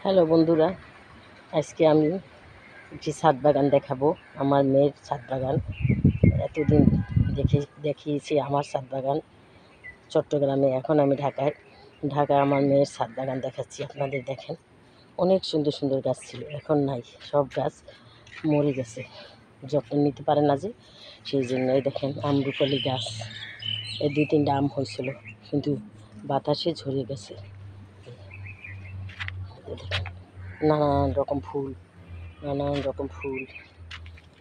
Hello বন্ধুরা, আজকে আমি একটি ছাদ বাগান দেখাবো। আমার মেয়ের ছাদ বাগান। এতদিন দেখিয়েছি আমার ছাদ বাগান চট্টগ্রামে, এখন আমি ঢাকায় আমার মেয়ের ছাদ বাগান দেখাচ্ছি আপনাদের। দেখেন, অনেক সুন্দর সুন্দর গাছ ছিল, এখন নাই, সব গাছ মরে গেছে, যত্ন নিতে পারে না যে, সেই জন্যই। দেখেন আম্রপালি গাছ, এই 2-3টা আম হয়েছিল, কিন্তু বাতাসে ঝরে গেছে। নানান রকম ফুল,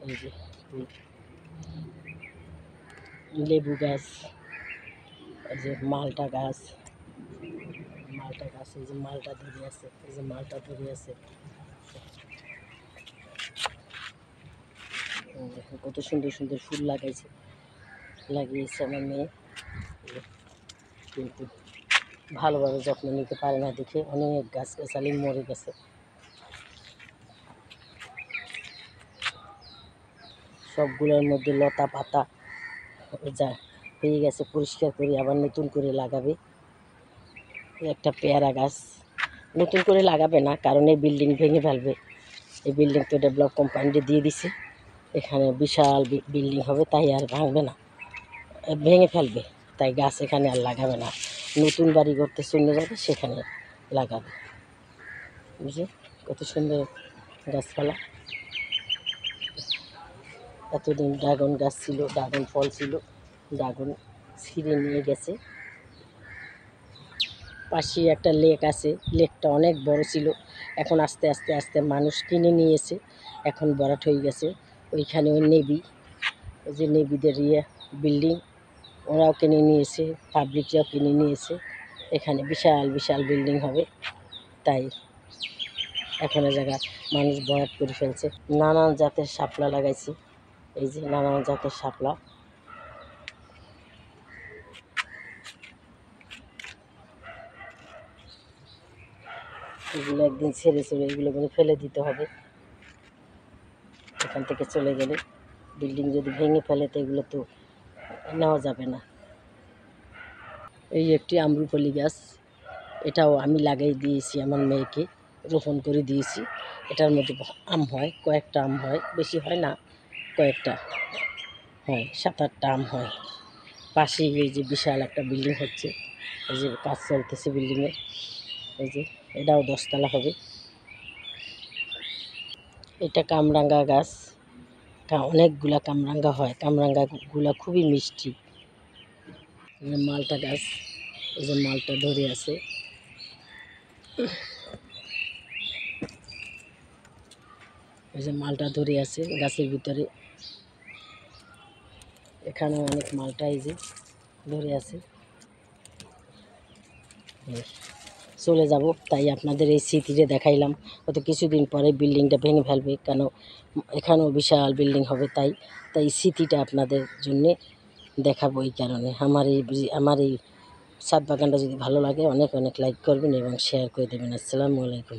এই যে ফুল, লেবু গাছ, এই যে মালটা গাছ, এই যে মালটা ধরে আছে, কত সুন্দর সুন্দর ফুল লাগিয়েছে আমার মেয়ে, কিন্তু ভালোভাবে যত্ন নিতে পারে না দেখে অনেক গাছগাছালি মরে গেছে। সবগুলোর মধ্যে লতা পাতা যা হয়ে গেছে, পরিষ্কার করে আবার নতুন করে লাগাবে। একটা পেয়ারা গাছ নতুন করে লাগাবে না, কারণ এই বিল্ডিং ভেঙে ফেলবে। এই বিল্ডিং তো ডেভেলপ কোম্পানিতে দিয়ে দিছে, এখানে বিশাল বিল্ডিং হবে, তাই আর ভাঙবে না, ভেঙে ফেলবে, তাই গাছ এখানে আর লাগাবে না। নতুন বাড়ি করতে চলে যাবে, সেখানে লাগাবে। বুঝে কত সুন্দর গাছপালা। এতদিন ড্রাগন গাছ ছিল, ড্রাগন ফল ছিল, ড্রাগন ছিঁড়ে নিয়ে গেছে। পাশে একটা লেক আছে, লেকটা অনেক বড় ছিল, এখন আস্তে আস্তে আস্তে মানুষ কিনে নিয়েছে, এখন ভরাট হয়ে গেছে। ওইখানে ওই নেভি, ওই যে নেভিদের বিল্ডিং, ওরাও কিনে নিয়েছে, পাবলিকরাও কিনে নিয়েছে। এখানে বিশাল বিশাল বিল্ডিং হবে, তাই এখন জায়গা মানুষ ভরাট করে ফেলছে। নানান জাতের শাপলা লাগাইছি, এই যে নানান জাতের শাপলা। এগুলো একদিন ছেড়ে এগুলো কিন্তু ফেলে দিতে হবে। এখান থেকে চলে গেলে বিল্ডিং যদি ভেঙে ফেলে তো এগুলো তো নেওয়া যাবে না। এই একটি আম্রপালি গাছ, এটাও আমি লাগাই দিয়েছি, আমার মেয়েকে রোপণ করে দিয়েছি। এটার মধ্যে আম হয়, কয়েকটা আম হয়, বেশি হয় না, কয়েকটা হয়, 7-8টা আম হয়। পাশে এই যে বিশাল একটা বিল্ডিং হচ্ছে, এই যে কাজ চলতেছে বিল্ডিংয়ের, এই যে এটাও 10 তলা হবে। এটা কামরাঙ্গা গাছ, অনেকগুলা কামরাঙ্গা হয়, কামরাঙ্গাগুলা খুবই মিষ্টি। মালটা গাছ, এই যে মালটা ধরে আছে, এই যে মালটা ধরে আছে গাছের ভিতরে, এখানে অনেক মালটা এই যে ধরে আছে। চলে যাব, তাই আপনাদের এই স্মৃতিটা দেখাইলাম। হয়তো কিছুদিন পরে বিল্ডিংটা ভেঙে ফেলবে, কেন এখানেও বিশাল বিল্ডিং হবে, তাই স্মৃতিটা আপনাদের জন্যে দেখাবো। এই কারণে আমার এই ছাদ বাগানটা যদি ভালো লাগে, অনেক অনেক লাইক করবেন এবং শেয়ার করে দেবেন। আসসালামু আলাইকুম।